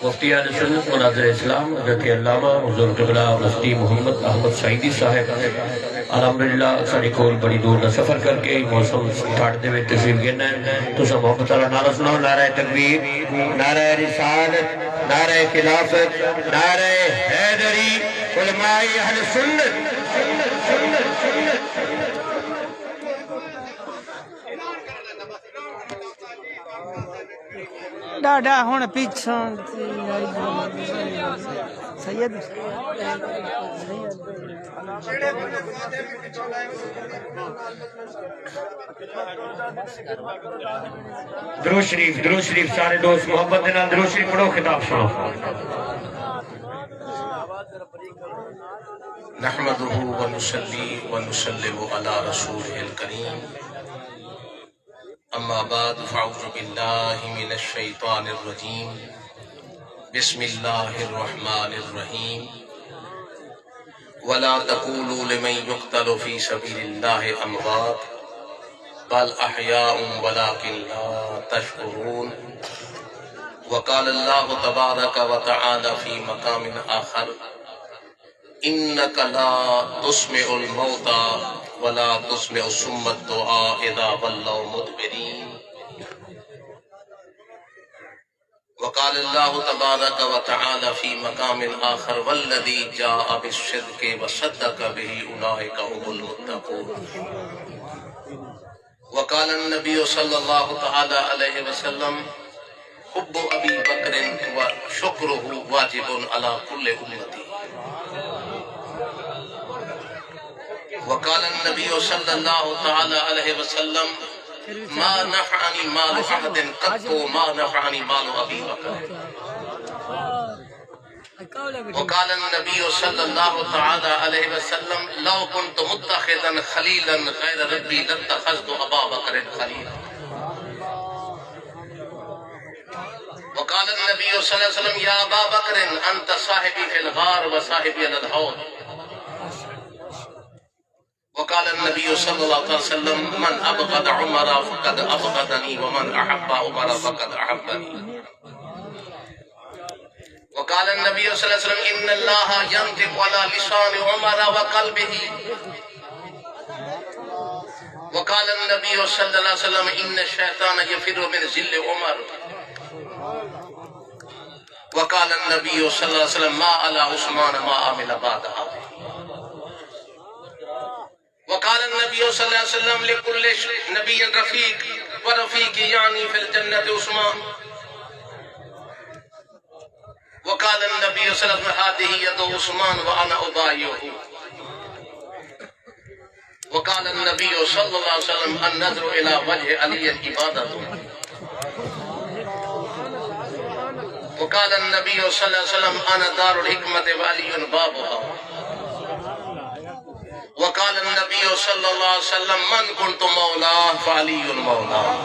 مفتی اہل سنت مناظر اسلام حضرت علامہ حضور قبلہ مفتی محمد احمد سعیدی صاحب الحمدللہ ساڑی کول بڑی دور نہ سفر کر کے موسم ٹھاٹ دے میں تشریف گرنا ہے تو سب محبت اللہ نعرہ سناؤ نعرہ تکبیر نعرہ رسالت نعرہ خلافت نعرہ حیدری علماء اہل سنت ڈاڈا ہون پیچھوں سید درود شریف سارے دوست محبت دینا درود شریف پڑھو خطاب سنو نحمده ونصلي ونسلم على رسوله الكريم اما بعد فاعوذ بالله من الشيطان الرجيم بسم الله الرحمن الرحيم ولا تقولوا لمن يقتل في سبيل الله اموات بل احياء ولكن لا تشعرون وقال الله تبارك وتعالى في مقام آخر انك لا تسمع الموتى ولا تسمع الصم الدعاء اذا ولوا مدبرين وقال الله تبارك وتعالى في مقام آخر والذي جاء بالصدق وصدق به اولئك هم المتقون وقال النبي صلى الله تعالى عليه وسلم حب ابي بكر وشكره واجب على كل امتي وقال النبي صلى الله تعالى عليه وسلم ما نفعني مال أحد قط ما نفعني مال أبي بكر وقال النبي صلى الله تعالى عليه وسلم لو كنت متخذا خليلا غير ربي لاتخذت أبا بكر خليلا وقال النبي صلى الله عليه وسلم يا أبا بكر أنت صاحبي في الغار وصاحبي على الحوض وقال النبي صلى الله عليه وسلم من أبغض عمر فقد أبغضني ومن أحب عمر فقد أحبني وقال النبي صلى الله عليه وسلم إن الله ينطق على لسان عمر وقلبه وقال النبي صلى الله عليه وسلم إن الشيطان يفر من ذل عمر وقال النبي صلى الله عليه وسلم ما على عثمان ما عمل بعدها وقال النبي صلى الله عليه وسلم لكل نبي رفيق ورفيق يعني في الجنة عثمان وقال النبي صلى الله عليه وسلم هذه يد عثمان وأنا أبايعه وقال النبي صلى الله عليه وسلم النظر إلى وجه علي عبادة وقال النبي صلى الله عليه وسلم أنا دار الحكمة وعلي بابها وقال النبي صلى الله عليه وسلم من كنت مولاه فعلي مولاه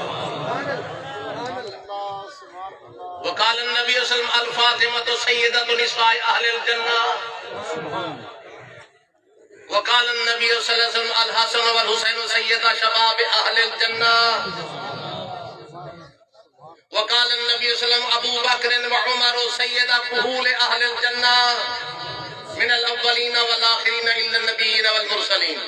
وقال النبي صلى الله عليه وسلم الفاطمة سيدة نساء أهل الجنة وقال النبي صلى الله عليه وسلم الحسن والحسين سيدة شباب أهل الجنة وقال النبي صلى الله عليه وسلم أبو بكر وعمر سيدة كهول أهل الجنة من الأولين والآخرين إلا النبيين والمرسلين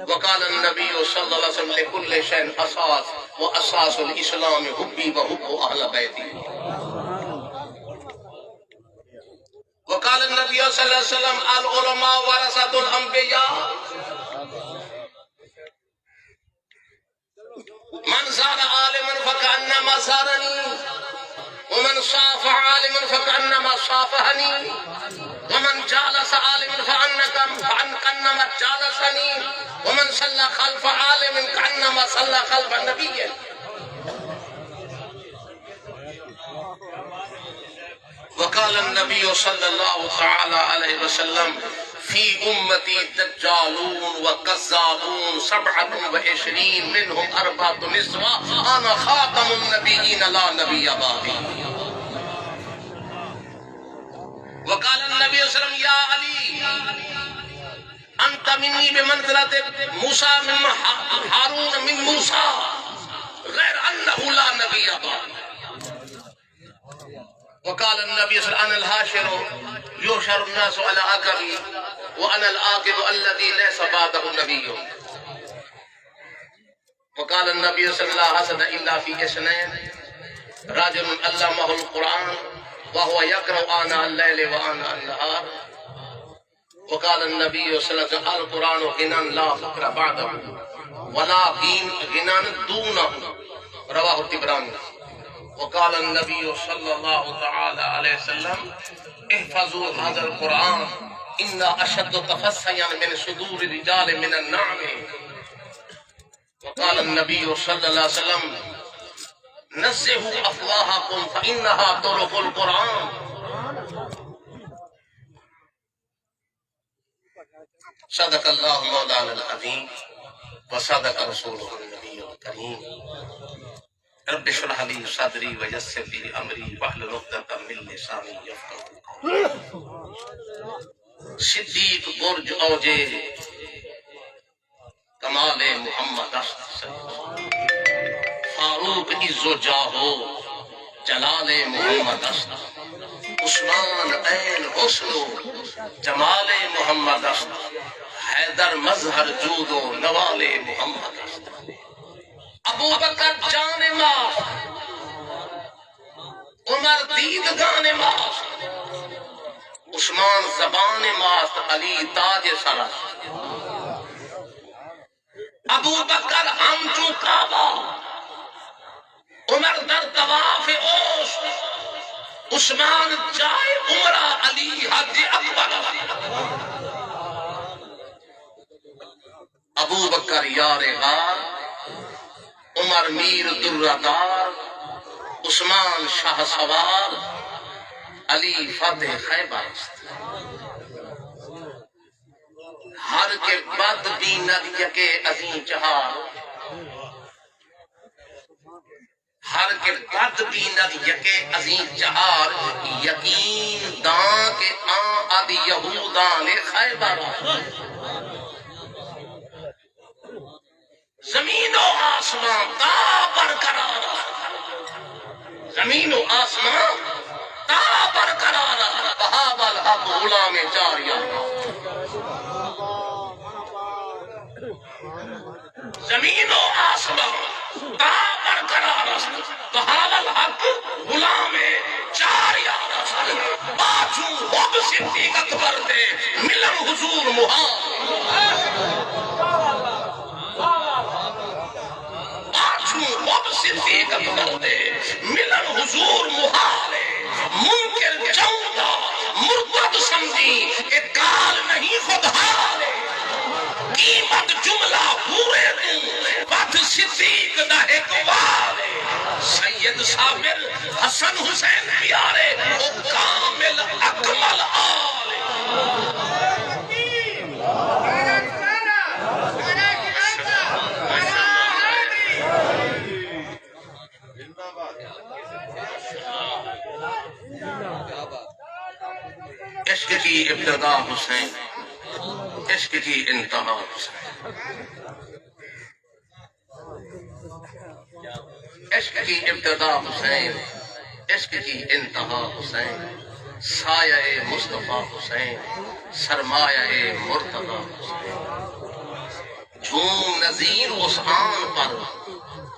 وقال النبي صلى الله عليه وسلم لكل شيء أساس وأساس الإسلام حبي وحب أهل بيتي وقال النبي صلى الله عليه وسلم العلماء ورثة الأنبياء من زار عالما فكأنما زارني ومن صافح عالما فكأنما صافحني ومن جالس عالما فكأنما جالسني ومن صلى خلف عالم كأنما صلى خلف النبي وقال النبي صلى الله تعالى عليه وسلم في أمتي دجالون وكذابون 27 منهم 4 نسوة أنا خاتم النبيين لا نبي بعدي وقال النبي صلى الله عليه وسلم يا علي أنت مني بمنزلة موسى من هارون من موسى غير أنه لا نبي بعدي وقال النبي صلى الله عليه وسلم: أنا الهاشر يحشر الناس على عقبي وأنا العاقب الذي ليس بعده نبي. وقال النبي صلى الله عليه وسلم: إلا في اثنين: رجل علمه القرآن وهو يقرأ آناء الليل وآناء النهار. وقال النبي صلى الله عليه وسلم: القرآن غنى لا فقر بعده ولا غنى دونه. رواه الطبراني. وقال النبي صلى الله تعالى عليه وسلم: احفظوا هذا القرآن إن أشد تفسيا من صدور الرجال من النعم. وقال النبي صلى الله عليه وسلم: نزهوا أفواهكم فإنها طرق القرآن. صدق الله مولانا العظيم وصدق رسوله النبي الكريم. رب اشرح لي صدري ويسر لي امري واحلل عقدة من لساني يفقهوا قولي. صدیق برج اوجے کمال محمد است، فاروق عز و جاہو جلال محمد است، عثمان عین حسن و جمال محمد است، حیدر مظہر جود و نوال محمد است، ابو بکر جان ماست، عمر دیدگان ماست، عثمان زبان ماست، علی تاج سر است، ابو بکر ہمچو کعبہ، عمر در طواف اوش، عثمان جائے عمرہ، علی حج اکبر است، ابو بکر یار غار، عمر میر دردار، عثمان شاہ سوار، علی فتح خیبر است، ہر کے بد بیند یکے عظیم چہار، ہر کے بد بیند یکے عظیم چہار، یقین دان کے آن اد یہودان خیبر است، زمین و آسمان تا برقرار است، زمین و آسمان تا برقرار است، وہاب الحق غلام جاریہ، زمین و آسمان تا برقرار است، وہاب الحق غلام جاریہ است، باچو حب صدیق اکبر دے ملن حضور محال، صدیق اکبر دے ملن حضور محال، منکر چاہتا مرتد سمجھی کہ کال نہیں خود حال، قیمت جملہ پورے دوں بد صدیق دا اقبال، سید صابر حسن حسین پیارے او کامل اکمل آل، عشق کی ابتدا حسین، عشق کی انتہا حسین، عشق کی ابتدا حسین، عشق کی انتہا حسین، سایہ مصطفیٰ حسین، سرمایہ مرتضی حسین، جھوم نظیر اس آن پر،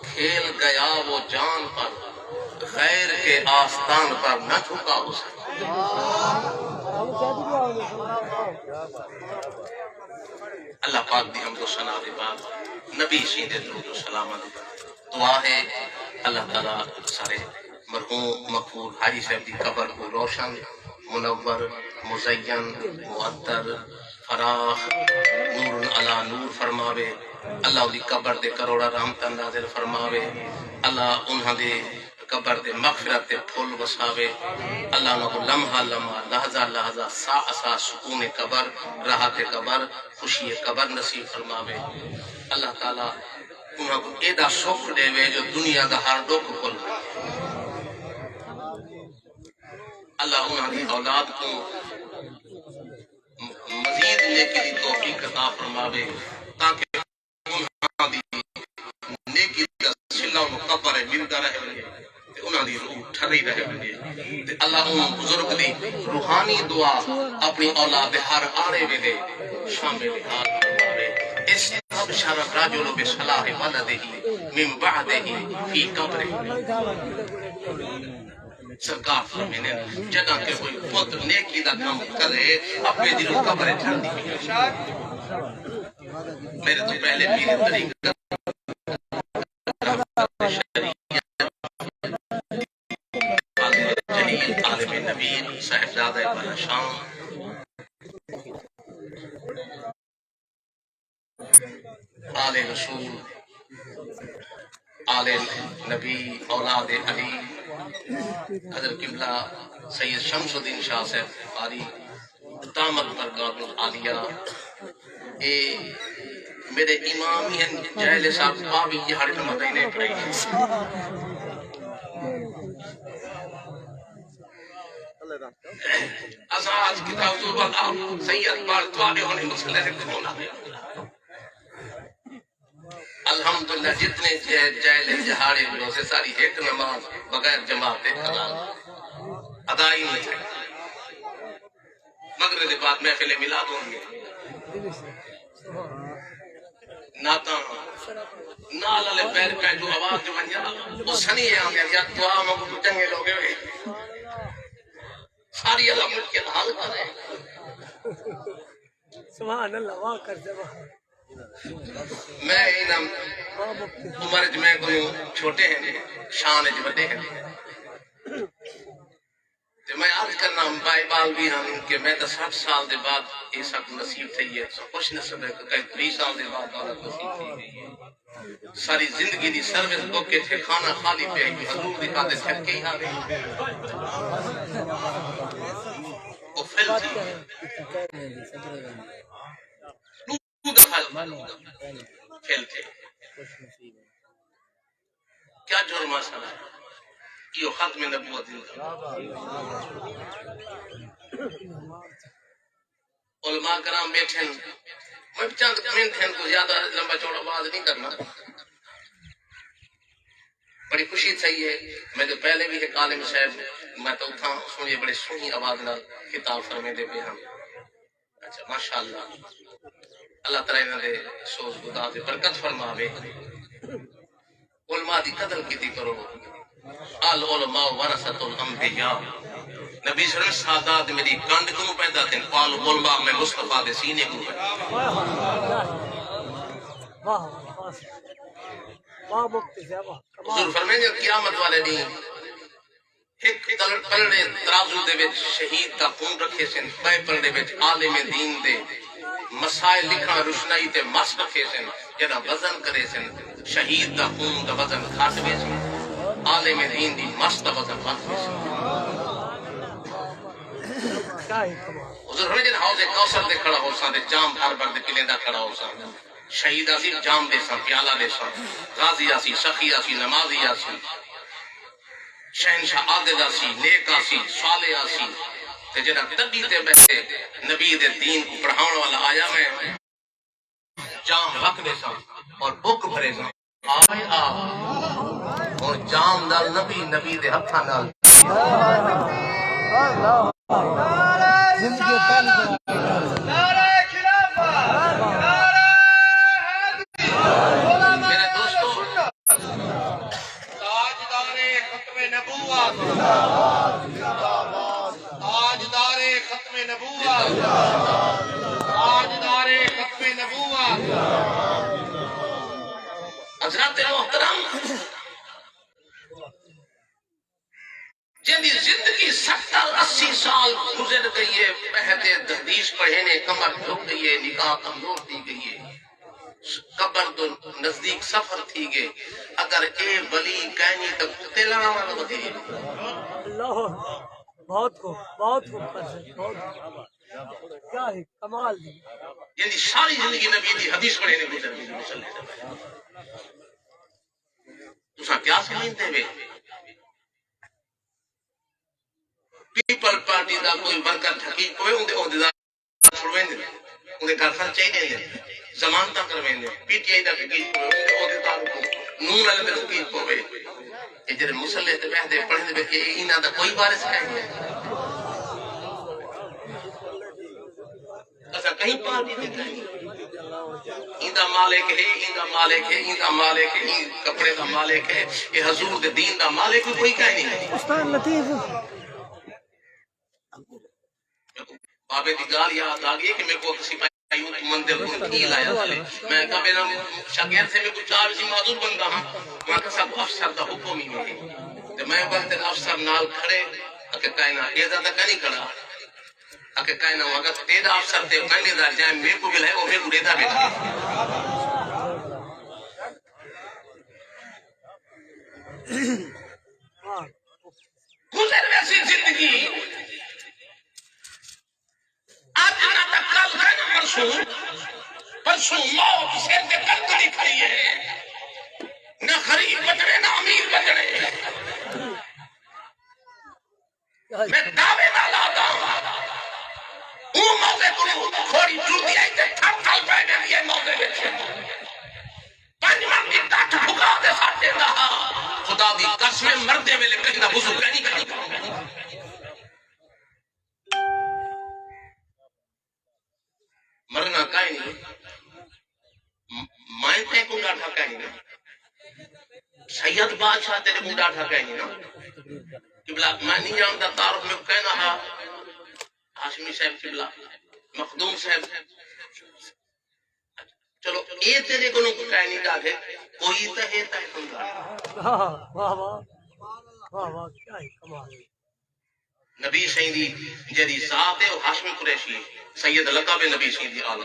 کھیل گیا وہ جان پر، غیر کے آستان پر نہ جھکا حسین، اللہ پاک دی حمد و ثنا دے بعد نبی سیدھے درود و سلام علیہ دعا ہے اللہ تعالیٰ سارے مرحوم مغفور حاجی صاحب دی قبر کو روشن، منور، مزین، معطر، فراخ، نور علی نور فرماوے، اللہ دی قبر دے کروڑا رحمت نازل فرماوے، اللہ انہاں دے قبر دے مغفرت دے پھول وساوے، اللہ نہ لمحہ لمحہ لحظہ لحظہ سا سا سکون قبر، راحت قبر، خوشی قبر نصیب فرماوے، اللہ تعالیٰ انہاں کو ایڈا سکھ دے وے جو دنیا دا ہر دکھ کھل، اللہ انہاں دی اولاد کو مزید نیکی دی توفیق عطا فرماوے تاکہ انہاں دی نیکی دا صلہ و قبر ملدا رہے، انہاں دی روح ٹھری رہے بندے اللہ ان بزرگ دی روحانی دعا اپنی اولاد ہر آڑے ویلے شامل حال فرماوے اس سب شرف راجل بصلاح ولدہ من بعدہ فی قبرہ سرکار فرمینے جگہ کہ کوئی پتر نیکی دا کام کرے اپنے دل قبر چھڑ دی میرے تو پہلے پیری طریقہ جلیل عالم نبی صاحبزادہ بلا شام آل رسول آل نبی اولاد علی حضرت قبلہ سید شمس الدین شاہ صاحب قاری دامت برکات العالیہ اے میرے امام ہی ہیں جہل صاحب بابی یہ ہر مدینے پڑھائی ازاز کتاب حضور اللہ سید بار توابے ہونے مسئلے سے کھولا الحمدللہ جتنے جہل جہاڑے روزے ساری ایک نماز بغیر جماعت کھلا ادائی نہیں تھے مغرب کے بعد محفل میلاد ہوں گے ناتا نال علی پیر پہ جو آواز جو بنیا وہ سنی ہے آگے یا دعا مگو چنگے لوگے ہوئے ساری اللہ ملک کے حال کر رہے ہیں سبحان اللہ واہ کر دے میں انہم عمر جمعہ کوئی چھوٹے ہیں شان جو بڑے ہیں تو میں عرض کرنا بائی بال بھی ہم کہ میں تو 60 سال دے بعد یہ سب نصیب تھی ہے سب خوش نصیب ہے کہ 30 سال دے بعد دولت نصیب تھی گئی ہے ساری زندگی دی سروس بوکے تھے کھانا خالی پہ آئی حضور دکھاتے تھے کئی آ گئی وہ فل تھی فیل تھے کیا جرم مسئلہ ہے یہ ختم نبوت علماء کرام بیٹھے میں چند کمنٹ ہیں کو زیادہ لمبا چوڑا بات نہیں کرنا بڑی خوشی تھی ہے میں تو پہلے بھی ایک عالم صاحب میں تو تھا سنیے بڑے سنی آواز نال کتاب فرمے دے پہ ہم اچھا ماشاءاللہ اللہ تعالیٰ نے سوز خدا سے برکت فرماوے علماء دی قدر کیتی کرو العلماء ورثۃ الانبیاء نبی صلی اللہ علیہ وسلم سادات میری کانڈ کو پیدا تھے قال علماء میں مصطفیٰ دے سینے کو پیدا حضور فرمائیں قیامت والے دن ایک پلڑے ترازو دے وچ شہید دا خون رکھے سن پے پلڑے وچ عالم دین دے مسائل لکھنا روشنائی تے مس رکھے سن جڑا وزن کرے سن شہید دا خون دا وزن گھٹ وے سن عالم دین دی مس دا وزن بڑھ وے سن حضور فرمائیں جن حوض کوثر دے کھڑا ہو سا تے جام بھر بھر دے قلعے دا کھڑا ہو سا شہید اسی جام دے سا پیالہ دے سا غازی اسی سخی اسی نمازی اسی شہنشاہ عادل اسی نیک اسی صالح اسی تے جڑا تڈی تے بیٹھے نبی دے دین کو پڑھاون والا آیا میں جام رکھ دے سا اور بک بھرے سا آئے آپ اور جام نال نبی دے ہتھاں نال زندگی پہلے میرے دوستو تاجدار ختم نبوت تاجدار ختم نبوت تاجدار ختم نبوت حضرات محترم جن زندگی 70-80 سال گزر گئی ہے پہتے حدیث پڑھنے کمر جھک گئی ہے نگاہ کمزور تھی گئی ہے قبر تو نزدیک سفر تھی گئے اگر اے ولی کہنی تو کتے لانا والا بدھی اللہ بہت خوب بہت کیا ہے کمال دی یعنی ساری زندگی نبی دی حدیث پڑھنے گزر گئی تسا کیا سمجھتے ہوئے پیپل پارٹی دا کوئی ورکر حقیق ہوئے ان دے عہدیدار چھوڑویں دے ان دے گھر خرچے ہی دیں دے زمانتہ کرویں دے پی ٹی آئی دا حقیق ہوئے ان دے عہدیدار کو نور علی رکی پوے یہ جڑے مسلے تے بیٹھ دے پڑھے دے کہ انہاں دا کوئی وارث نہیں ہے اسا کہیں پا نہیں کہیں ایندا مالک ہے ایندا مالک ہے ایندا مالک ہے کپڑے دا مالک ہے یہ حضور دے دین دا مالک کوئی کہیں نہیں استاد لطیف بابے دی گال یاد آ گئی کہ میں کو کسی مندر کی لایا تھے میں کہا میرا شاگرد سے میں کچھ چار سی معذور بنتا ہوں میں کہا سب افسر دا حکم ہی نہیں تو میں وقت افسر نال کھڑے اکے کائنا ایزا تک نہیں کھڑا اکے کائنا وقت تیدا افسر تے کائنے دار جائے میں کو بلائے وہ میں کو ریدہ بیٹھا گزر ویسی زندگی آج نہ تک کل کہنا پرسوں موت سے تے کلکڑی کھڑی ہے نہ غریب بچڑے نہ امیر بچڑے میں دعوے نہ لاتا ہوں موقع کو کھوڑی جوتی آئی تے تھل تھل پہنے دیئے موقع بیچے پانچ من کی ڈاٹ بھگا دے ساٹھے دا خدا دی قسمیں مردے میں لے کہنا بزرگ نہیں مرنا کہیں نہیں میں تے کو ڈاٹھا کہیں نہیں سید بادشاہ تیرے کو ڈاٹھا کہیں نہیں قبلہ میں نہیں جانتا تعارف میں کہنا ہے ہاشمی صاحب قبلہ مخدوم صاحب چلو اے تیرے کو کہیں نہیں ڈاٹھے کوئی تہے تہے کن واہ واہ واہ واہ کیا ہی کمال نبی سیدی جدی ذات ہے ہاشمی قریشی سید لقب نبی سیدی آل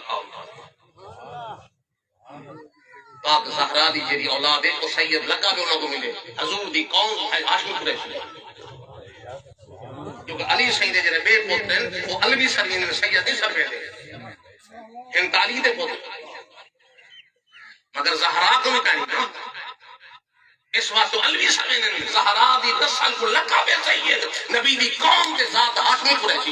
پاک زہرا دی جدی اولاد ہے وہ سید لقب انہوں کو ملے حضور دی قوم ہاشمی قریشی کیونکہ علی سیدی جنہیں بے پوترین وہ علوی سرین میں سید نہیں سر پہلے ہنتالی دے پوتر مگر زہرا کو میں کہیں نا اس وقت علوی سرین میں زہرا دی نسل کو لقب سید نبی دی قوم کے ذات ہاشمی قریشی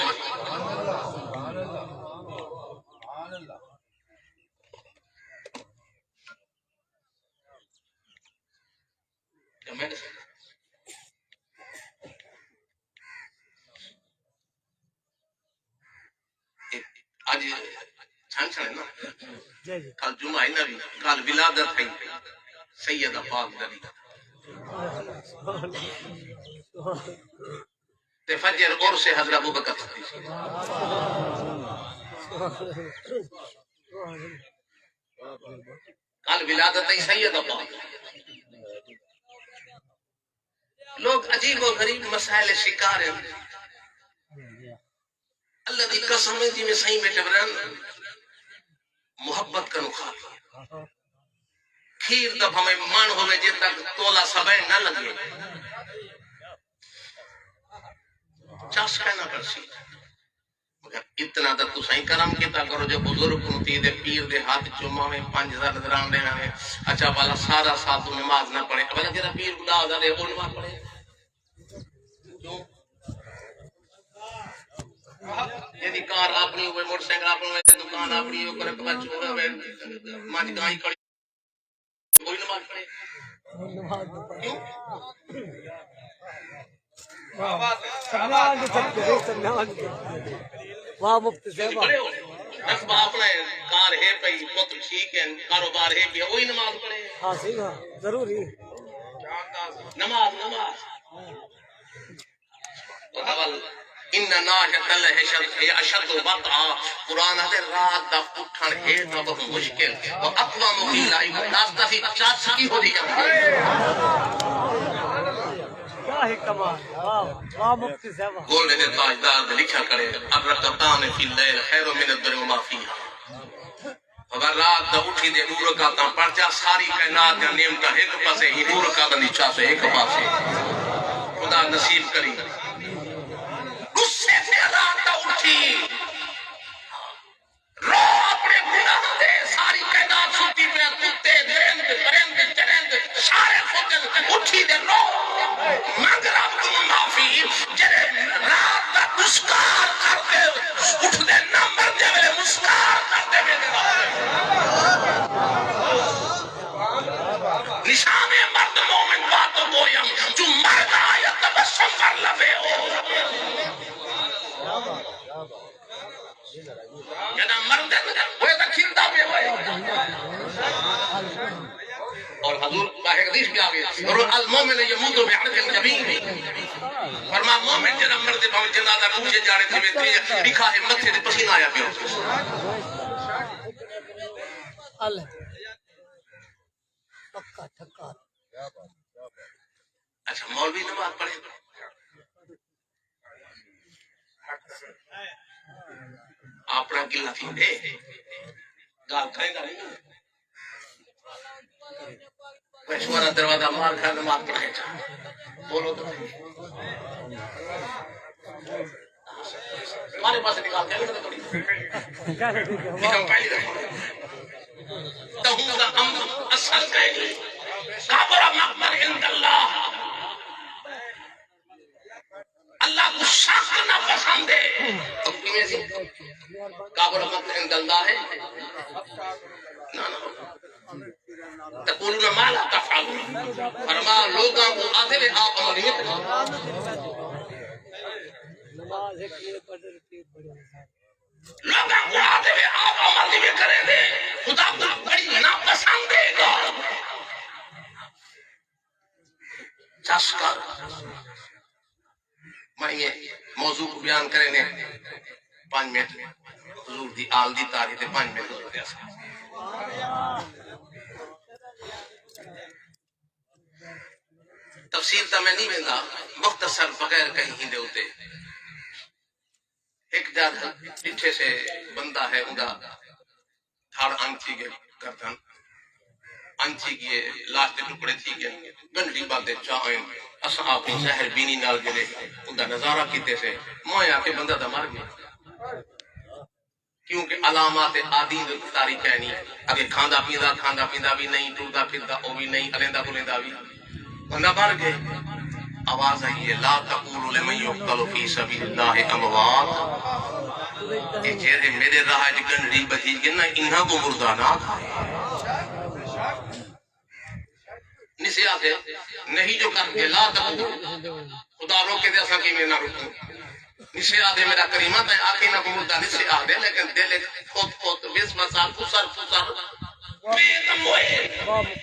آج چھان چھانے نا کل جمعہ ہی نبی کل ولادت ہے سیدہ پاک نبی تے فجر اور سے حضرت ابو بکر صدیق کل ولادت ہے سیدہ پاک لوگ عجیب و غریب مسائل شکار ہیں اللہ دی قسم ہے جی میں صحیح بیٹے بران محبت کا نخواہ کھیر دب ہمیں مان ہوئے جی تک تولا سبائے نہ لگے چاس کہنا کرسی مگر اتنا در تو صحیح کرم کیتا کرو جو بزرگ کنتی دے پیر دے ہاتھ چمہ میں 5000 نظران دے آنے اچھا بالا سارا سال تو نماز نہ پڑھے اب جرا پیر خدا آزا دے وہ نماز پڑھے کیوں یعنی کار اپنی ہوئے موٹر سائیکل اپنی ہوئے دکان اپنی ہوئے کرے بچ ہوئے مانج گاہی کھڑی کوئی نماز پڑھے کیوں واہ مفتی صاحب رقبہ اپنے کار ہے پئی پتر ٹھیک ہے کاروبار ہے بھی وہی نماز پڑھے ہاں صحیح ہے ضروری نماز ان ناشط الحشد ہے اشد وقع قرآن ہے رات دا اٹھن ہے دا بہت مشکل و اقوام کی لائی داستا فی 50 کی ہو دیا کیا ہے کمال واہ مفتی صاحب گولڈ دے تاجدار دے لکھا کرے الرقبان فی اللیل خیر من الدر وما فیہا اگر رات دا اٹھی دے نور کا تا پرچا ساری کائنات دا نعمت ایک پاسے ہی نور کا دا نیچا سے ایک پاسے خدا نصیب کری غصے سے رات دا اٹھی رو اپنے گناہ دے ساری کائنات سوتی پہ کتے درند پرند چرند سارے خود اٹھی دے رو مانگ رب کو معافی جرے رات دا مسکار کر کے اٹھ دے نمبر دے ویلے مسکار کر دے ویلے نشان مر لبے ہو جنا مرد وہ تک کھلتا پہ ہوئے اور حضور باہر حدیث بھی آگے المومن یموت بعرق الجبین فرما مومن جنا مرد بھاں جنازہ روچے جاڑے تھے میں لکھا ہے متھے تے پسینہ آیا پیا اللہ پکا ٹھکا اچھا مولوی نماز پڑھے اپنا گلا تھی دے گال کھائیں گا نہیں مشورہ دروازہ مار کھا نماز پڑھے جا بولو تو ہمارے پاس نکال کے نہیں تھوڑی نکم پہلی دفعہ تہوں دا امر اثر کہیں کابر مقبر عند اللہ اللہ کو شاک نہ پسند ہے اب کیویں سی کابر مقبر عند اللہ ہے تقولون ما لا تفعلون فرما لوگاں کو آدھے وے آپ عمل نہیں کریں نماز ایک لیے پڑھے رکھتی بڑی لوگاں کو آدھے وے آپ عمل نہیں کریں دے خدا کو بڑی ناپسند ہے گا چس کر میں یہ موضوع کو بیان کریں نے 5 منٹ حضور دی آل دی تاریخ 5 منٹ حضور دے اسا تفصیل تا میں نہیں ویندا مختصر بغیر کہیں ہندے ہوتے ایک جا پیچھے سے بندہ ہے اندا تھاڑ انچی گئے کردن انچی گئے لاسٹ ٹکڑے تھی گئے گنڈی باتیں چاہیں اسا اپنی زہر بینی نال جڑے اندا نظارہ کیتے سے مویا کہ بندہ دا مر گیا کیونکہ علامات عادی تاریخ ہے نہیں اگر کھاندا پیندا بھی نہیں ٹردا پھردا او بھی نہیں الیندا بلیندا بھی بندہ مر گئے آواز آئی ہے لا تقولوا لمن يقتل في سبيل الله اموات کہ جیرے میرے راہ وچ گنڈی بجی گے نا انہاں کو مردہ نہ کھائے نسیا سے نہیں جو کر کے لا تقولوا خدا روکے دے اساں کیویں نہ روکوں نسیا دے میرا کریمہ تے آکھے نہ کو مردہ نسیا دے لیکن دل خود 20 مسال فسر بے نموئے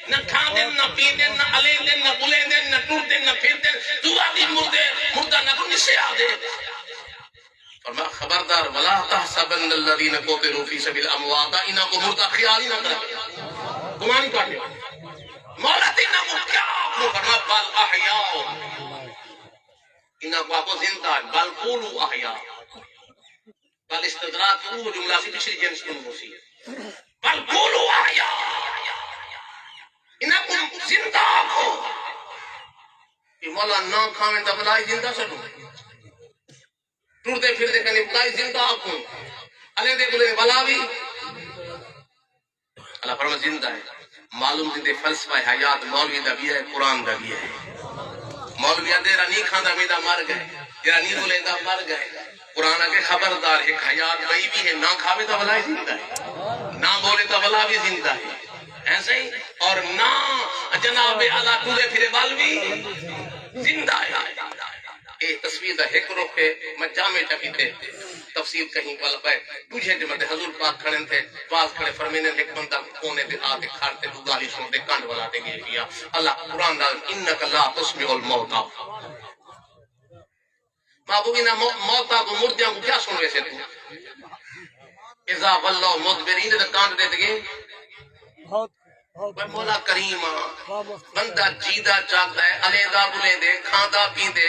نہ کھاندن نہ پیندن نہ علیندن نہ بلیندن نہ ٹوٹن نہ پھردن دعا دی مردہ نہ کو نسے آدھے فرما خبردار ولا تحسبن الذين قتلوا في سبيل اموات انہاں کو مردہ خیال ہی نہ کرے گمان کاٹے مولا انہاں کو کیا کو فرما بل احیاء انہاں کو زندہ بل قولوا احیاء بل استدراک وہ جملہ سی پچھلی جنس کو موسی بل قولوا احیاء انہاں کو زندہ آکھو کہ مولا نہ کھاویں تا بلائی زندہ سٹو ٹوٹتے پھرتے کنے بلائی زندہ آکھو علی دے بلے بلا بھی اللہ فرما زندہ ہے معلوم زندے فلسفہ حیات مولوی دا بھی ہے قرآن دا بھی ہے مولوی دیرا نہیں کھاندا میدا مر گئے دیرا نہیں بلے دا مر گئے قرآن کے خبردار ایک حیات بھائی بھی ہے نہ کھاوے تا بلائی زندہ ہے نہ بولے تا بلا بھی زندہ ہے ایسے ہی اور نہ جناب اعلیٰ ٹولے پھرے بال بھی زندہ ہے اے تصویر دا ایک روح کے میں جامع ٹکیتے تفسیر کہیں پل پہ تجھے جو مدے حضور پاک کھڑن تھے باز کھڑے فرمینے ایک بندہ کونے دے آتے کھارتے لگاہی سن دے کانڈ بلاتے گئے کیا اللہ قرآن دا انکا لا تسمع الموتا محبوبی نا موتا کو مردیاں کو کیا سن ویسے تو اذا واللہ مدبرین دے کانڈ دیتے گئے مولا کریم بندہ جیدہ جاگتا ہے علیدہ بلے دے کھاندہ پیندے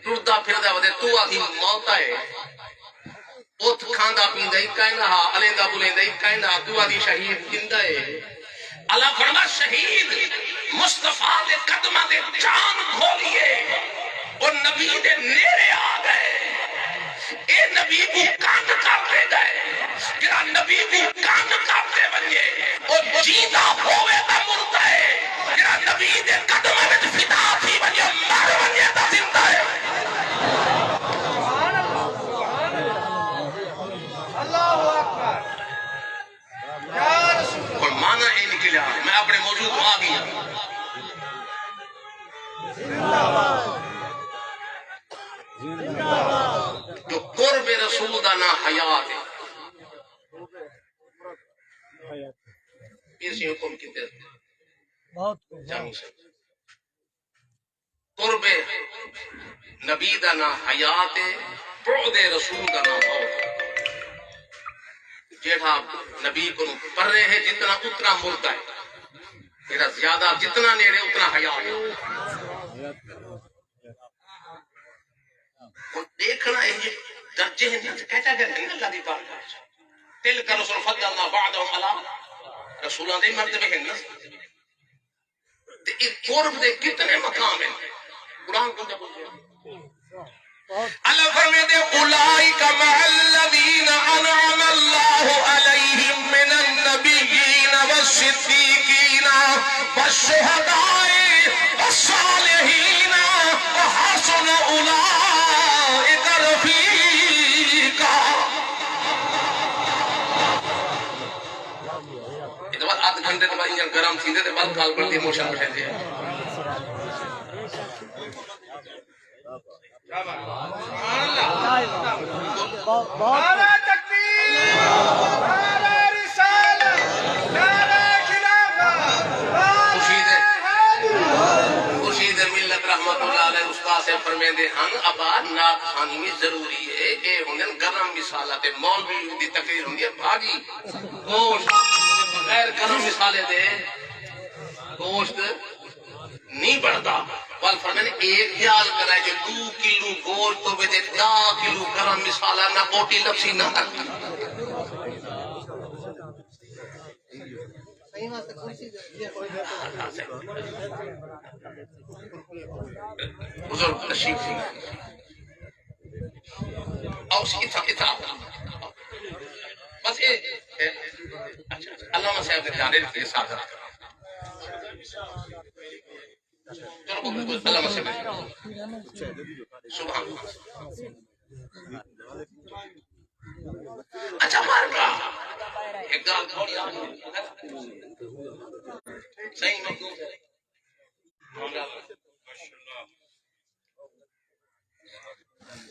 ٹردہ پھردہ ودے تو آدھی موت ہے اوت کھاندہ پیندہ ہی کہنا علیدہ بلے دے کہنا تو آدھی شہید زندہ ہے اللہ فرما شہید مصطفیٰ دے قدمہ دے جان کھولیے اور نبی دے نیرے آ گئے اے نبی کو کانڈ کرتے گئے جرا نبی کو کانڈ کرتے بنیے اور جیدہ ہوئے تا مردہ ہے جرا نبی دے قدمہ میں فدا تھی بنیے مر بنیے تا زندہ ہے اللہ اکبر اور معنی اے نکلیا میں اپنے موضوع کو آ گیا جو قرب رسول دا نا حیات ہے اسی حکم کی تے بہت جامی سے قرب نبی دا نا حیات ہے بعد رسول دا نا موت جیڑا نبی کو پر رہے ہیں جتنا اتنا مردہ ہے میرا زیادہ جتنا نیڑے اتنا حیات ہے دیکھنا ہے درجے ہیں کہتا کرتے ہیں اللہ دی بات تل کا رسول فضلنا بعدهم علی رسولان دے مرتبے ہیں نا تے ایک قرب دے کتنے مقام ہیں قرآن کو جب اللہ فرماتے ہیں اولئک مع الذین انعم اللہ علیہم من النبیین والصدیقین والشہداء والصالحین وحسن اولئک رفیقا یہ بعد آدھ گھنٹے کے بعد انجن گرم تھی دے بعد کال کرتی موشن بٹھے دیا نعرہ تکبیر، نعرہ رسالت، نعرہ خلافت، خورشید ملت رحمت اللہ علیہ استاد سے فرمائے دے ہن ابا نعت خوانی میں ضروری ہے اے ہنن گرم مثالات مولوی دی تقریر ہوندی ہے بھاگی گوشت بغیر گرم مثالے دے گوشت نہیں بڑھتا بل فرمائے نے ایک خیال کرائے جو 2 کلو گوشت تو بے دے 10 کلو گرم مثالہ نہ بوٹی لپسی نہ تکتی بزرگ تشریف تھی اور اسی اتھا بس یہ علامہ صاحب نے جانے کے ساتھ علامہ صاحب سبحان اللہ اچھا مار رہا ایک گال تھوڑی صحیح مقدوم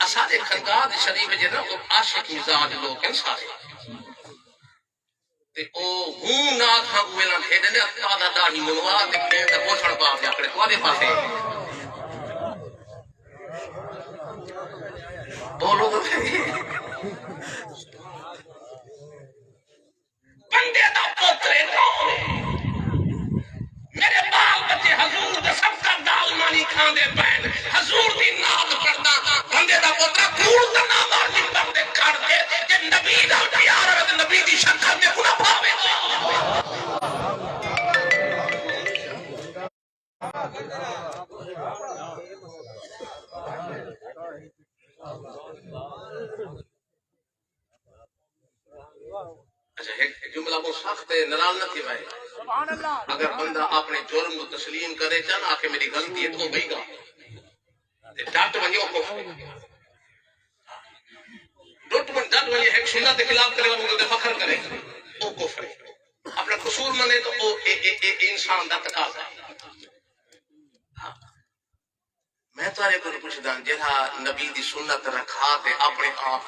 اسارے خنداد شریف جنا وہ عاشق مزاج لوگ ہیں سارے تے او ہوں نا کھا ویلا کھیڈے نے تادا داڑھی منوا تے کھیڈ تے پوچھڑ پا کے اکڑے تواڈے پاسے بولو تو بندے دا پوترے کون میرے بال بچے حضور دے سب کا دال مانی کھان دے پین حضور دی نال کردا بندے دا پوترا کوڑ دا نام اور دی بندے کھڑ دے تے نبی دا پیار ہے تے نبی دی شکل تے گناہ پاوے اچھا ایک جملہ وہ سخت ہے نرال نہ تھی بھائی اگر بندہ اپنے جرم کو تسلیم کرے چاہنا آکے میری غلطی ہے تو گئی گا ڈاٹ بنیو کو ڈٹ بنیو ایک سنت کے خلاف کرے گا مجھے فخر کرے او کفر ہے اپنا قصور منے تو او انسان دا تقاضا ہے میں تارے کو پوچھ دان جہاں نبی دی سنت رکھا تے اپنے آپ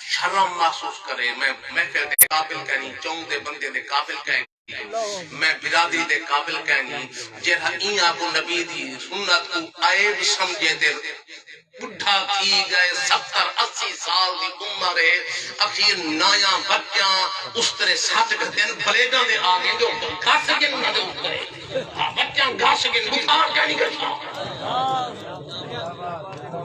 شرم محسوس کرے میں محفل دے قابل کہنی چون دے بندے دے قابل کہنی میں برادری دے قابل کہنی جہاں ایاں کو نبی دی سنت کو عیب سمجھے دے بڑھا تھی گئے 70-80 سال دی عمر ہے اخیر نایاں بچیاں اس طرح ساتھ دن بلیڈاں دے آگے جو گھا سکیں نہ دے اترے بچیاں گھا سکیں بخار کیا نہیں کرتا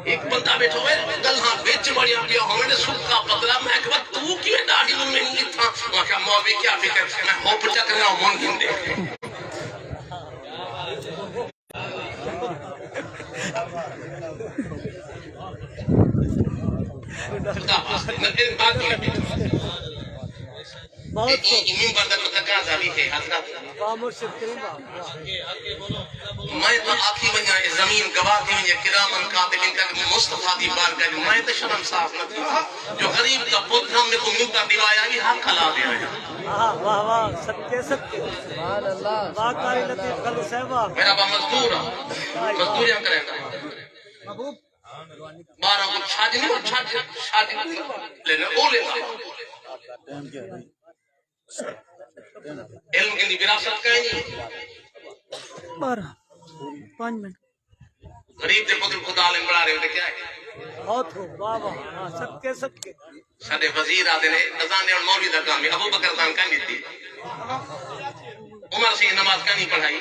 ایک بندہ بیٹھو ہے گلہاں بیچ بڑیاں کیا ہمیں نے سکا بدلا میں کہ تو کیوں داڑھی میں نہیں تھا میں کہا مووی کیا فکر میں ہوپ چک رہا ہوں من گن دے بہت امین بردہ کو تقاضا بھی ہے حضرت میں تو آخی بنیا زمین گواہ کی بنیا کرامن کاتبین کا مصطفیٰ دی بارگاہ میں تو شرم صاف نہ تھی جو غریب کا پتر ہم نے کو ملتا دیوایا بھی حق کھلا دیا ہے واہ واہ صدقے صدقے سبحان اللہ باقاری لطیف قلب صاحبہ میرا با مزدور مزدوریاں کریں گا 12 کو چھاج نہیں ہو چھاج لینے او لینا علم کی وراثت کہیں نہیں 12 5 منٹ غریب دے پتر خدا عالم بڑھا رہے ہوتے کیا ہے بہت ہو واہ واہ ہاں صدقے صدقے سارے وزیر آدھے نے اذان اور مولوی دا کام ہے ابو بکر اذان کہیں نہیں تھی عمر سے نماز کہیں نہیں پڑھائی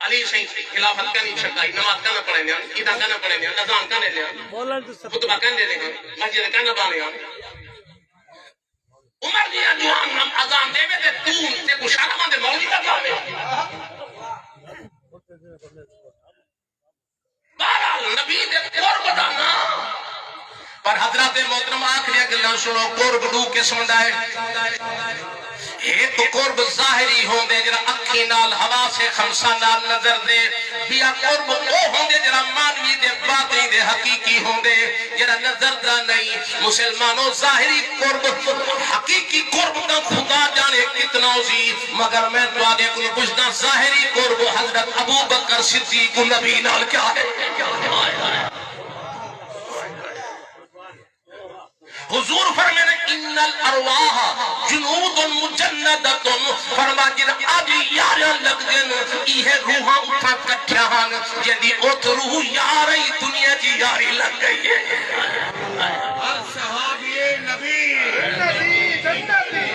علی سے خلافت کہیں نہیں چھکائی نماز کہیں نہ پڑھے نہیں عیدہ کہیں نہ پڑھے نہیں اذان کہیں نہیں مولا تو سب خطبہ کہیں دے دیں مسجد کہیں نہ بانے عمر جی جوان نم اذان دے میں تے کو شرم دے مولوی دا کام ہے بہرحال نبی دے قرب دانا پر حضرات محترم آخری گلاں سنو قرب دو قسم دا ہے ایک تو قرب ظاہری ہوں دے جرا اکھی نال ہوا سے خمسہ نال نظر دے بیا قرب او ہوں دے جرا مانوی دے باطنی دے حقیقی ہوں دے جرا نظر دا نہیں مسلمانوں ظاہری قرب حقیقی قرب دا خدا جانے کتنا سی مگر میں تو آدھے کو پوچھنا ظاہری قرب حضرت ابو بکر صدیق نبی نال کیا ہے حضور فرمانے ان الارواح جنود مجندۃ فرما جن آدھی یاراں لگ دین یہ روحاں اٹھا کٹھیا ہن جدی اوت روح یاری دنیا دی یاری لگ گئی ہے ہر صحابی نبی جنتی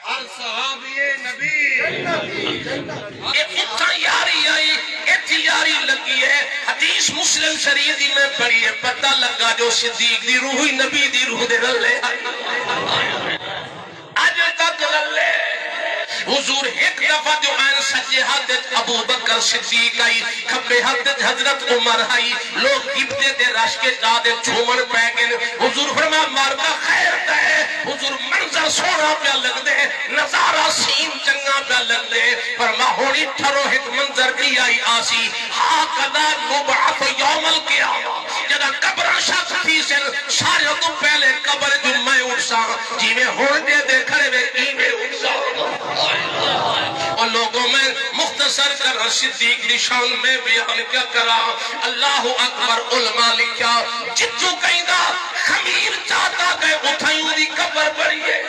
ہر صحابی نبی جنتی یہ اٹھا یاری آئی ایتھی یاری لگی ہے حدیث مسلم شریعت میں پڑھی ہے پتہ لگا جو صدیق دی روح نبی دی روح دے رلے آج تک رلے حضور ایک دفعہ جو آئین سجے حدت ابو بکر صدیق آئی کھبے حدت حضرت عمر آئی لوگ گبتے دے رش کے جادے چھومن پیگن حضور فرما مارکا خیر دے حضور منظر سونا پہ لگ دے نظارہ سین چنگا پہ لگ دے فرما ہونی ٹھرو ایک منظر کی آئی آسی ہاکدہ نبعث یوم القیامہ جدا قبر شخص تھی سن سارے تو پہلے قبر جو میں اٹھسا جی میں ہون دے دے کھڑے میں کی میں اٹھسا اور لوگوں میں مختصر کر صدیق نشان میں بیان کیا کرا اللہ اکبر علماء لکھا جتو کہیں دا خمیر چاہتا گئے اٹھائیں دی قبر پڑی ہے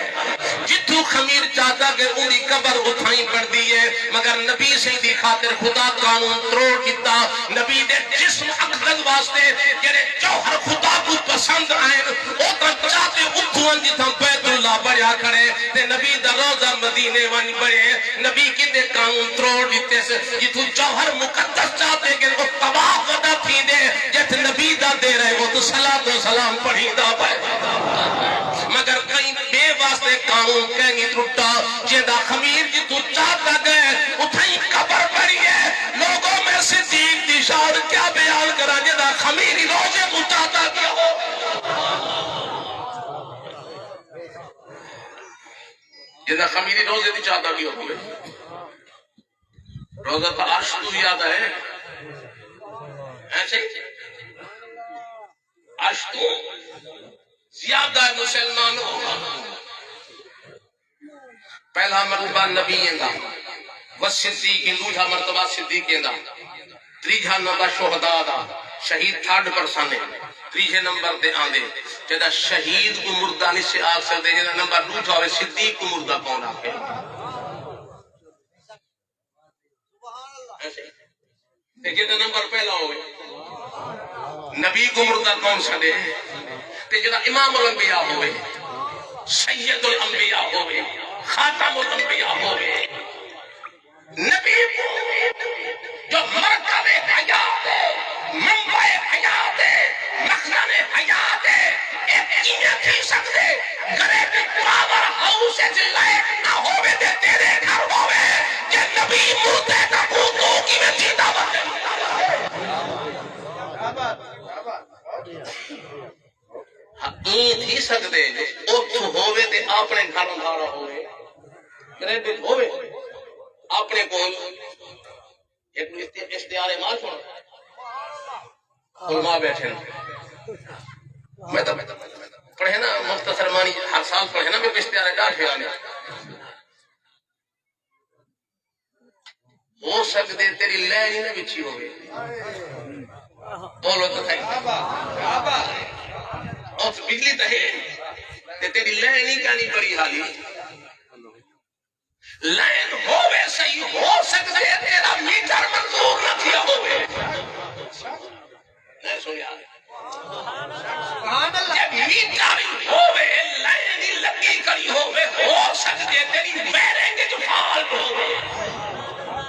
جتو خمیر چاہتا گئے ان دی قبر اٹھائیں پڑ دی ہے مگر نبی سے دی خاطر خدا قانون تروڑ کیتا نبی دے جسم اقدل واسطے جنہیں جوہر خدا کو پسند آئیں او تا چاہتے اتھوان جتاں بیت اللہ بڑھا کھڑے تے نبی دا روزہ مدینے ون بڑھے نبی کی دے قانون تروڑ دیتے سے جتو جوہر مقدس چاہتے کہ وہ تباہ ودا تھی دے جت نبی دا دے رہے وہ تو صلاة و سلام پڑھی دا پائے مگر کہیں بے واسطے قانون کہیں گی ٹوٹا جیدہ خمیر جتو چاہتا گئے اتھائیں قبر پڑی ہے لوگوں میں صدیق دی شاہد کیا بیان کرا جیدہ خمیری روزے کو چاہتا کیا ہو جیدہ خمیری روزے دی چاہتا کیا ہوئے روزہ کا عرش تو یاد ہے ایسے عرش تو زیادہ مسلمانوں پہلا مرتبہ نبیین دا والصدیقین دوجہ مرتبہ صدیقین دا تریجہ نمبر شہداء دا شہید تھرڈ پرسن ہے تریجہ نمبر دے آندے جدہ شہید کو مردہ نہیں سے آگ سکتے جدہ نمبر دوجہ ہوئے صدیق کو مردہ کون آکے جدہ نمبر پہلا ہوئے نبی کو مردہ کون سکتے جدہ امام الانبیاء ہوئے سید الانبیاء ہوئے خاتم الانبیاء ہوئے نبی جو مرکب حیات ہے منبع حیات ہے مخزن حیات ہے ایک انہیں تھی سکتے گرے بھی پاور ہاؤس لائے نہ ہوئے دے تیرے گھر ہوئے کہ نبی مردے کا بھوتوں کی میں جیتا بھر این تھی سکتے اتھ ہوئے دے اپنے گھر اندھارا ہوئے گرے بھی ہوئے اپنے کون ایک اشتہار مال چھوڑا علماء بیٹھے میں تو پڑھے نا مختصر مانی ہر سال پڑھے نا میں اشتہار ڈال پھیرانے ہو سکتے تیری لے ہی نہ بچھی ہوئے بولو تو صحیح اس بجلی تو ہے تے تیری لائن نہیں کہانی پڑی حالی لائن ہووے صحیح ہو سکتے تیرا میٹر منظور نہ کیا ہووے نہیں سو یاد جب میٹر ہووے لائن ہی لگی کری ہووے ہو سکتے تیری بیرنگ جو فالٹ ہووے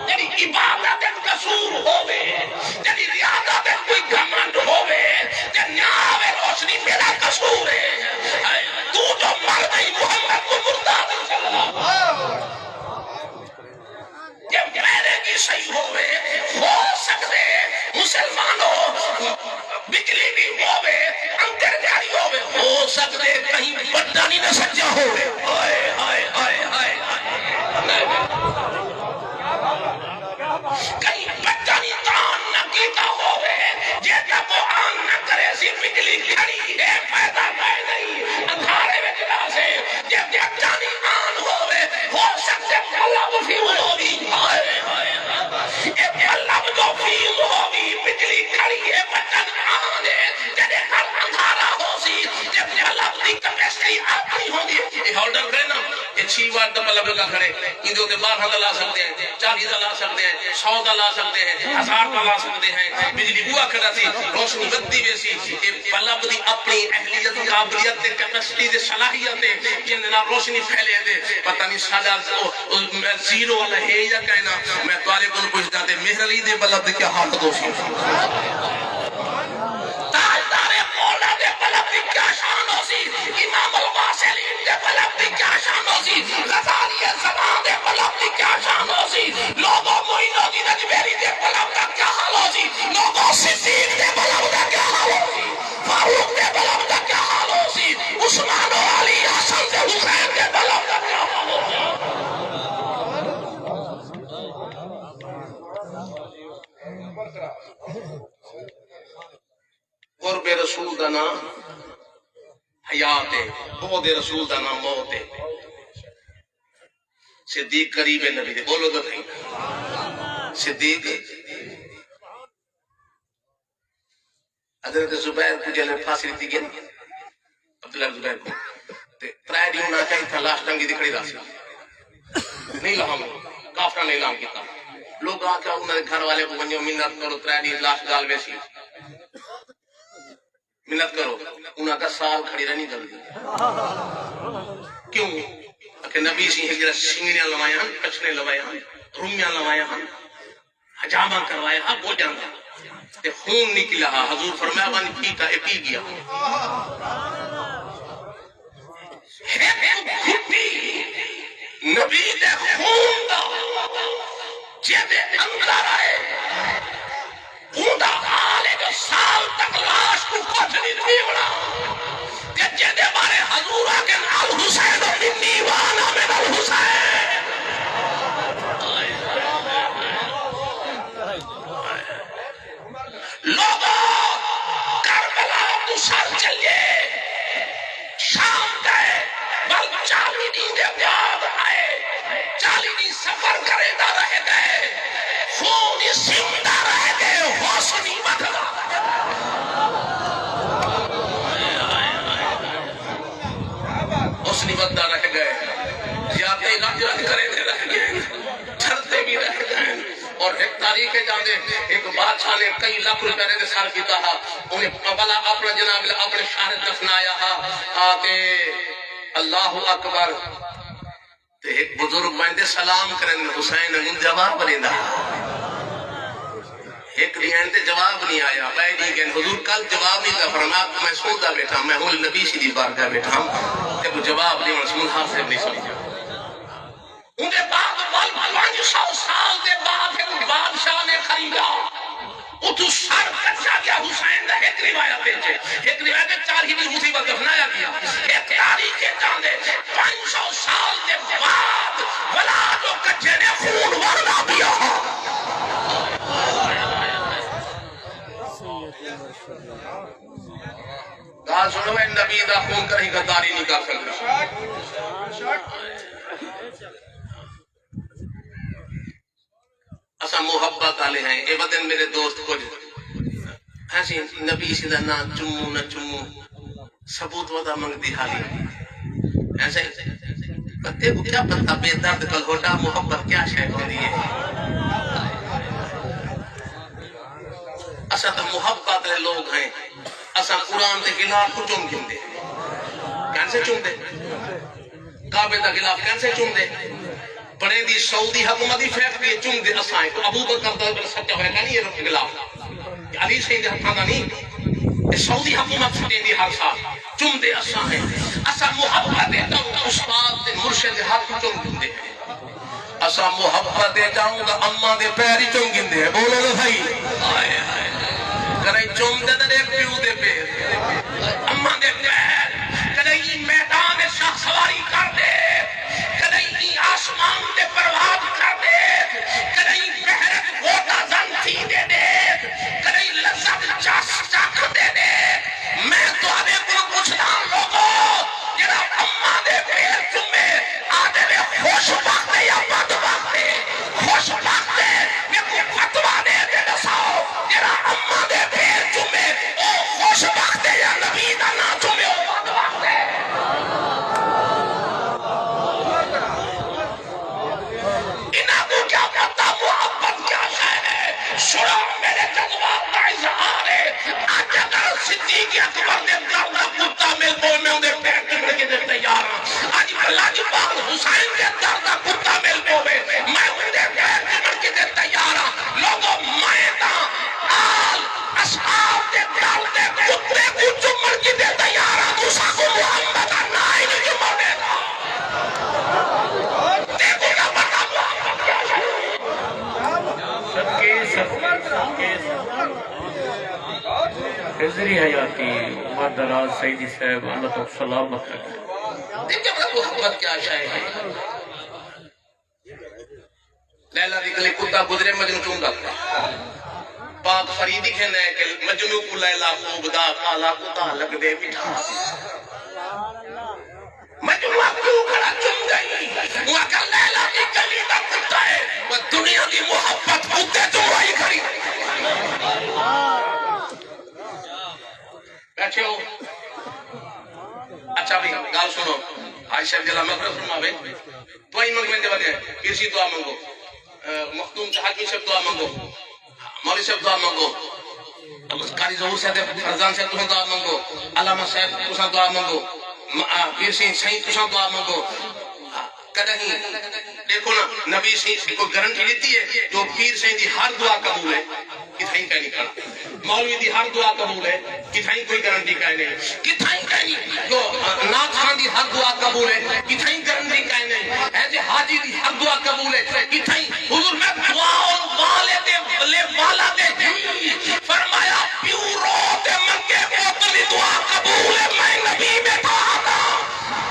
تیری عبادت قصور ہووے تیری ریاضت کوئی گھمنڈ ہووے تے نیاوے روشنی میرا قصور ہے تو جو مرد ہی محمد کو مردہ نہیں چلا جب بیرنگ ہی صحیح ہووے ہو سکتے مسلمانوں بجلی بھی ہووے اندر جاری ہووے ہو سکتے کہیں بڑا نہیں نہ سجا ہووے آئے آئے آئے آئے کہیں بچہ نہیں تان نہ کیتا ہوئے جیتا کو آن نہ کرے سی بجلی کھڑی ہے پیدا پائے نہیں اندھارے میں جلا سے جب بچہ نہیں آن ہوئے ہو سکتے قلب فی ہوگی آئے آئے قلب جو فی ہوگی بجلی کھڑی ہے بچہ آن ہے جدے کل اندھارا ہو سی جب قلب دی کپیسٹی آپنی ہوگی یہ ہولڈر کرے نا یہ 6 وارڈ دبا لبے کا کھڑے اندھے ہوتے 12 دلا سکتے ہیں 40 دلا سکتے ہیں 100 دلا سکتے ہیں 1000 دلا سکتے ہیں بجلی ہوا کھڑا سی روشنی بدی میں سی یہ بلب دی اپنی اہلیت قابلیت تے کیپیسٹی دے صلاحیت تے جن نہ روشنی پھیلے دے پتہ نہیں ساڈا زیرو والا ہے یا کہنا میں تمہارے کو پوچھدا تے مہر علی دے بلب دی کیا حالت ہو سی تاجدار مولا دے بلب دی کیا شان ہو سی امام الواصلین دے بلب دی کیا شان ہو سی غزالی زمان دے بلب دی کیا شان ہو سی لوگوں معین الدین اجمیری دے بلب دا کیا حال ہو سی لوگوں صدیق دے بلب دا کیا حال ہو سی فاروق دے بلب دا کیا حال ہو سی عثمان و علی حسن دے حسین دے بلب دا کیا حال ہو سی قرب رسول دا نام حیات ہے بعد رسول دا نام موت ہے صدیق قریب نبی دے بولو تو نہیں صدیق حضرت زبیر کو جلے پھانسی دیتی گئی عبداللہ زبیر کو ترائے ڈیوں نہ کہیں تھا لاش ٹنگی دکھڑی راسی نہیں لہم کافرہ نہیں لام کیتا لوگ آکے انہوں نے گھر والے کو ونجو منت کرو ترائے ڈیوں لاش گال ویسی منت کرو انہوں کا سال کھڑی رہنی جلدی کیوں کہ نبی سی ہجرہ سنگنیاں لوائے ہیں پچھنے لوائے ہیں رومیاں لوائے ہیں حجامہ کروائے ہیں وہ جانتا تے خون نکلا حضور فرمایا وانی پیتا اے پی گیا نبی دے خون دا جیدے اندر آئے خون دا آلے جو سال تک لاش کو کچھ نہیں دیونا کہ جیدے بارے حضور آکے الحسین و منی وانا من الحسین لوگوں کربلا تو سر چلیے شام گئے بل 40 دن دے بعد آئے 40 دن سفر کرے دا رہ گئے خون زندہ رہ گئے حسنی بدلا حسنی بدلا رہ گئے زیادہ علاج کرے دے رہ گئے چھلتے بھی رہ گئے اور ایک تاریخ جاندے ایک بادشاہ نے کئی لاکھ روپے دے سال کیتا تھا انہیں بلا اپنا جناب اپنے شہر دفنایا آتے اللہ اکبر تے ایک بزرگ مائندے سلام کریں حسین انہیں جواب لیندہ ایک دیان تے جواب نہیں آیا بیٹھی گئے حضور کل جواب نہیں تھا فرمایا میں سودا بیٹھا میں ہوں نبی شریف بارگاہ بیٹھا تے وہ جواب نہیں رسول حاصل نہیں سمجھا انہیں بعد 500 سال دے بعد ایک بادشاہ نے خریدا وہ تو سر کچا گیا حسین نے ایک روایت پیچھے ایک روایت 4 ہی مصیبت دفنایا گیا ایک تاریخ کے جاندے 500 سال دے بعد بلا جو کچے نے خون ورنا دیا کہا سنو اے نبی دا خون کریں غداری نہیں کر سکتا اسا محبت آلے ہیں اے بدن میرے دوست کچھ ایسی نبی سیدھا نہ چمو نہ چمو ثبوت ودا منگتی حالی ایسے کتے کو کیا پتہ بے درد کل ہوتا محبت کیا شے ہوتی ہے اسا تو محبت لے لوگ ہیں اسا قرآن دے خلاف کو چوم کیوں دے کیسے چوم دے کعبے دا خلاف کیسے چوم دے بڑے دی سعودی حکومت دی فیق دی چوم دے اسا ابو بکر دا سچا ہویا نہیں یہ خلاف علی سے دے ہتھاں دا نہیں سعودی حکومت سے دی ہر سال چوم دے اسا ہیں اسا محبت دے استاد تے مرشد ہاتھ چوم دے اسا محبت دے جاؤں گا اماں دے پیر چوم گندے بولو نا بھائی آئے آئے کرے چوم دے دے پیو دے پیر اماں دے پیر کرے میدان شاہ سواری کر دے کرے آسمان دے پرواز کر دے کرے بحرت گوٹا زن تھی دے دے کرے لذت چاک دے دے میں تو آنے کو پوچھنا لوگو جڑا اماں دے پیر چومے آدھے میں خوش وقت یا بد وقت خوش وقت میں کو فتوہ دے دے دساؤ جڑا اماں دے پیر چومے او خوش وقت یا نبی دا نہ چومے او بد وقت ہے انہاں کو کیا پتا محبت کیا ہے سنا میرے جذبات کا اظہار ہے آج اگر صدیق اکبر نے درد کتا مل بول میں انہیں پیر ٹکڑ کے دے تیار ہوں آج اللہ کی باغ حسین کے درد کتا مل بول میں انہیں پیر ٹکڑ کے دے تیار ہوں لوگوں میں دا آل اصحاب دے درد کتے کو چمڑ کے دے تیار ہوں دوسرا کو محمد آنائی نہیں چمڑ دے دا دیکھو نا بتا محمد کیا ہے حضری حیاتی عمر دراز سیدی صاحب اللہ تو سلامت رکھے دیکھیں بڑا محبت کیا شاہ ہے لیلہ دکھلے کتا گزرے مجنو چون رکھتا پاک فریدی کہنا ہے کہ مجنو کو لیلہ خوب دا کالا کتا لگ دے بٹھا مجنو اب کیوں کھڑا چون گئی وہ اگر لیلہ کی گلی دا کتا ہے وہ دنیا کی محبت کتے تو وہی کھڑی بیٹھے ہو اچھا بھی گال سنو عائشہ جلہ مغرب فرما بے دعائی منگویں دے بڑے کسی دعا منگو مختوم حاکم سے دعا منگو مولی سے دعا منگو قاری ظہور سے فرزان سے دعا منگو علامہ صاحب تساں دعا منگو پیر سین سائیں تساں دعا منگو کدہیں دیکھو نا نبی سے کو گارنٹی دیتی ہے جو پیر سے دی ہر دعا قبول ہے کتھائیں کہیں نہیں کرنا مولوی دی ہر دعا قبول ہے کتھائیں کوئی گارنٹی کہیں نہیں کتھائیں کہیں نہیں جو نات خان دی ہر دعا قبول ہے کتھائیں گارنٹی کہیں نہیں ایسے حاجی دی ہر دعا قبول ہے کتھائیں حضور میں دعا اور والے دے لے والا دے فرمایا پیورو دے منگے بوتلی دعا قبول ہے میں نبی میں کہا تھا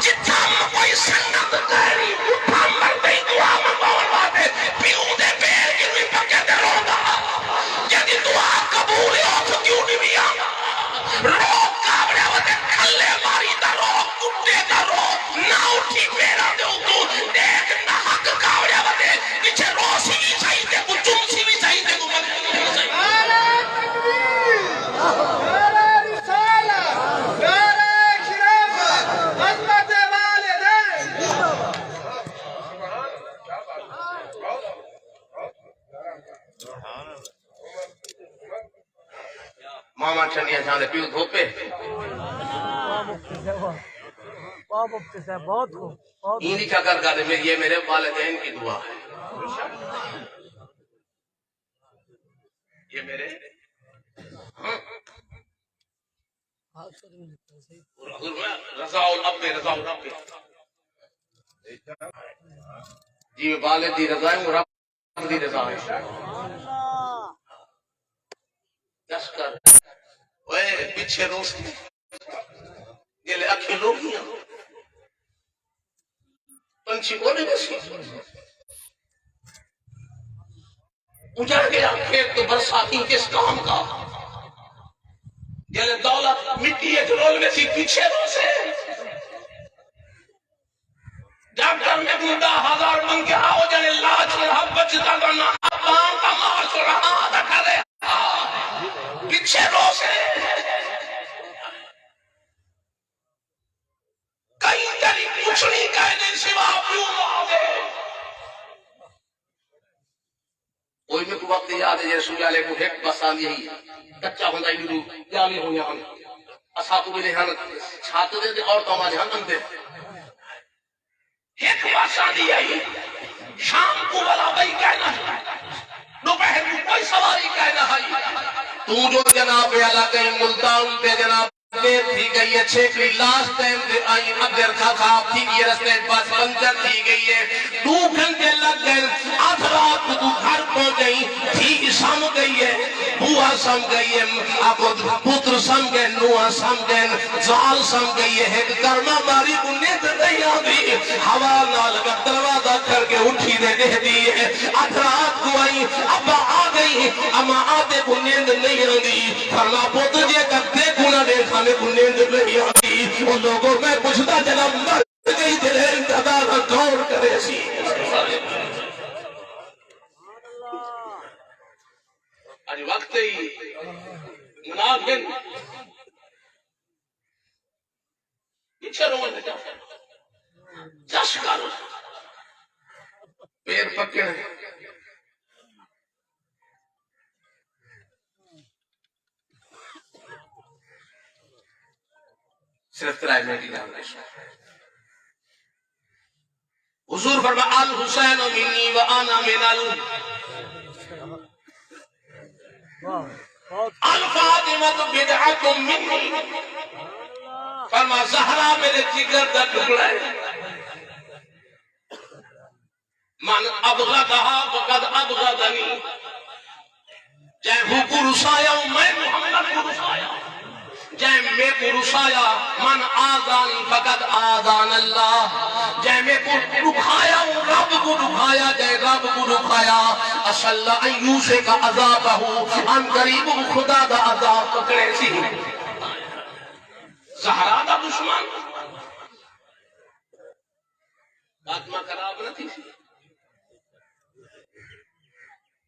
جتھا کوئی سنت کری اٹھا مردی دعا منگوان باتے پیو دے پیر گروی پکے دے روندہ یعنی دعا قبول ہو تو کیوں نہیں بھی آگا روک کابڑے ہوتے کھلے ماری دا روک کٹے دا روک نہ اٹھی پیرا دے تو دیکھ نہ حق کابڑے ہوتے نیچے روسی بھی چاہیے کو چمسی بھی چاہیے کو نعرہ تکبیر نعرہ رسالت نعرہ خلافت عظمت والدین ماما چنیا چاندے پیو دھوپے مفتی صاحب بہت خوب یہ لکھا کر دے یہ میرے والدین کی دعا ہے یہ میرے رضا الاب رضا الاب جی والد دی رضا ہے رب دی رضا ہے دس کر اوے پیچھے روس یہ لے اکھی لوگیاں پنچھی کو نہیں بسی اجڑ گیا کھیت تو برساتی کس کام کا یہ لے دولت مٹی ایک رول میں سی پیچھے روسے ڈاکٹر میں بودا 1000 منگے آؤ جانے لاج رہا بچتا گانا اپان کا مال رہا دا کرے پیچھے روزے کئی تری کچھ نہیں کہنے سوا کیوں آگے کوئی میں کو وقت یاد ہے رسول اللہ کو ایک بس آن یہی کچا ہوندہ ہی دو جالی ہونے ہم اسا کو بھی لہن چھاتے دے اور تو ہمارے ہم دے ایک بس آن یہی شام کو بلا بھائی کہنا ہے دوپہر کو کوئی سواری کہنا ہے تو جو جناب علا گئی ملتان پہ جناب دیر تھی گئی ہے چھیکری لاسٹ ٹائم دے آئی اگر خراب تھی گئی رستے بس پنچر تھی گئی ہے 2 گھنٹے لگ گئے آدھ رات تو گھر پہنچ گئی تھی سم گئی ہے بوہا سم گئی ہے اب پتر سم گئے نوہ سم گئے زال سم گئی ہے ایک کرما ماری انید نہیں آدھی ہوا نہ لگا دروازہ کر کے اٹھی دے دیئے آدھ رات کو آئی ابا آ گئی اما آدھے انید نہیں آدھی فرما پتر جے کرتے گناہ دیکھا میں نیند نہیں آتی ان لوگوں میں پوچھتا چلا مر گئی تیرے انتظار غور کرے سی آج وقت ہی منافقن پیچھے رومن لگا جش کرو پیر پکڑ صرف ترائے میں کی جان رہے حضور فرما الحسین منی و آنا من الفاطمت بدعت منی فرما زہرا میرے جگر دا ٹکڑا ہے من ابغضہا فقد ابغضنی چاہے وہ کو رسایا ہوں میں محمد کو رسایا جائے میں کو رسایا من آذانی فقط آذان اللہ جائے میں کو رکھایا ہوں رب کو رکھایا جائے رب کو رکھایا اساللہ ایوسے کا عذاب ہوں ان قریب خدا دا عذاب پکڑے سی زہرا دا دشمن فاطمہ خراب نہ تھی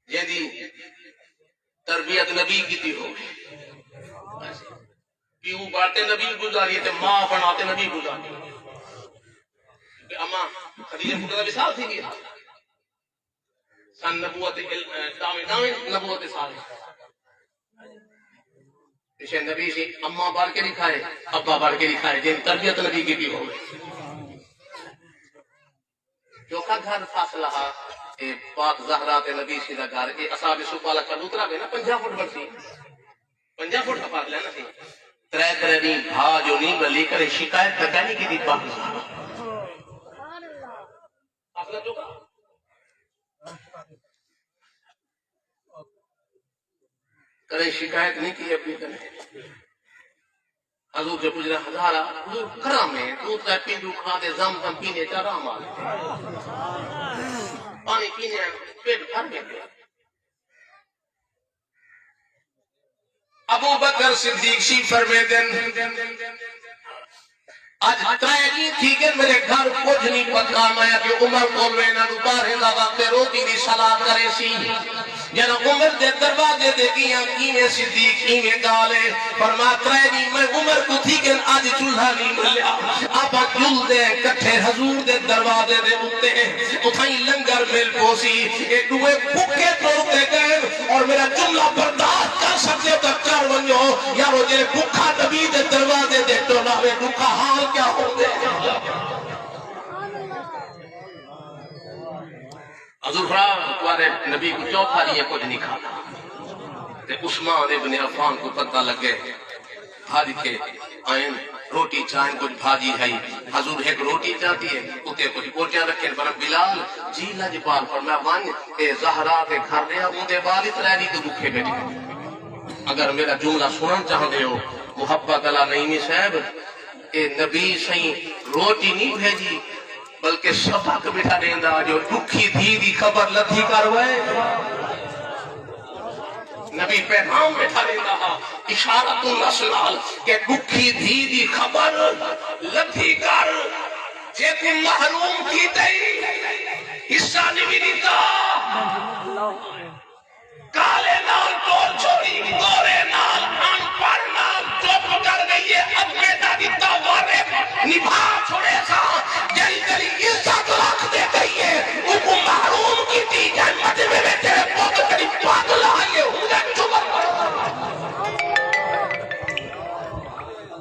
یہ دی تربیت نبی کی تھی ہو پیو بانٹے نبی گزاری تھے ماں بناتے نبی گزاری اما خدیجہ خدا وصال تھی گیا سن نبوت داویں نبوت صالح اسے نبی سے اما بار کے لکھائے ابا بار کے لکھائے جن تربیت نبی کی بھی ہو جو کا گھر فاصلہ پاک زہرات نبی سیدھا گھر اے اصحاب سپالا کبوترا بھی نا 50 فٹ بڑھتی 50 فٹ کا فاصلہ نا سی ترے نہیں بھا جو نہیں بلی کرے شکایت تکانی کی دی پاک فاصلہ جو کا کرے شکایت نہیں کی اپنی کرے حضور سے پوچھ رہا ہزارہ حضور کرم ہے دودھ کا پیندو کھاتے زم زم پینے چرا مال پانی پینے پیٹ بھر میں گیا ابو بکر صدیق شی فرمے دن آج ترائنی تھی کہ میرے گھر کچھ نہیں پکا میں کہ عمر کو میں نہ دوپارے دا وقت روٹی دی صلاح کرے سی جنا عمر دے دروازے دے گیاں کیویں صدیق کیویں گالے فرما ترائنی میں عمر کو تھی کہ آج چولہا نہیں ملیا آپا جل دے کٹھے حضور دے دروازے دے اٹھتے اتھائیں لنگر مل پوسی ایک دوئے بھوکے توڑتے گئے اور میرا جملہ برداشت کر سکتے تو کر ونجو یارو جے بھوکا نبی دے دروازے دے ٹولاوے بھوکا حال کیا ہوتے حضور فرمایا نبی کو چوتھا لیے کچھ نہیں کھانا عثمان ابن عفان کو پتہ لگے بھاج کے آئین روٹی چاہیں کچھ بھاجی ہے حضور ایک روٹی چاہتی ہے اتے کچھ کوٹیاں رکھیں پر بلال جی لجپال فرمایا وان اے زہرا کے گھر رہا اندے بال اترائنی تو بکھے بیٹھے اگر میرا جملہ سنن چاہتے ہو محبت اللہ نعیمی صاحب اے نبی سائیں روٹی نہیں بھیجی بلکہ سبق بٹھا دیندہ جو دکھی تھی دی خبر لتھی کروائے نبی پیغام بٹھا دیندہ اشارت النسلال کہ دکھی تھی دی خبر لتھی کر جے کو محروم کی دئی حصہ نہیں دیتا کالے نال توڑ چھوڑی گورے نال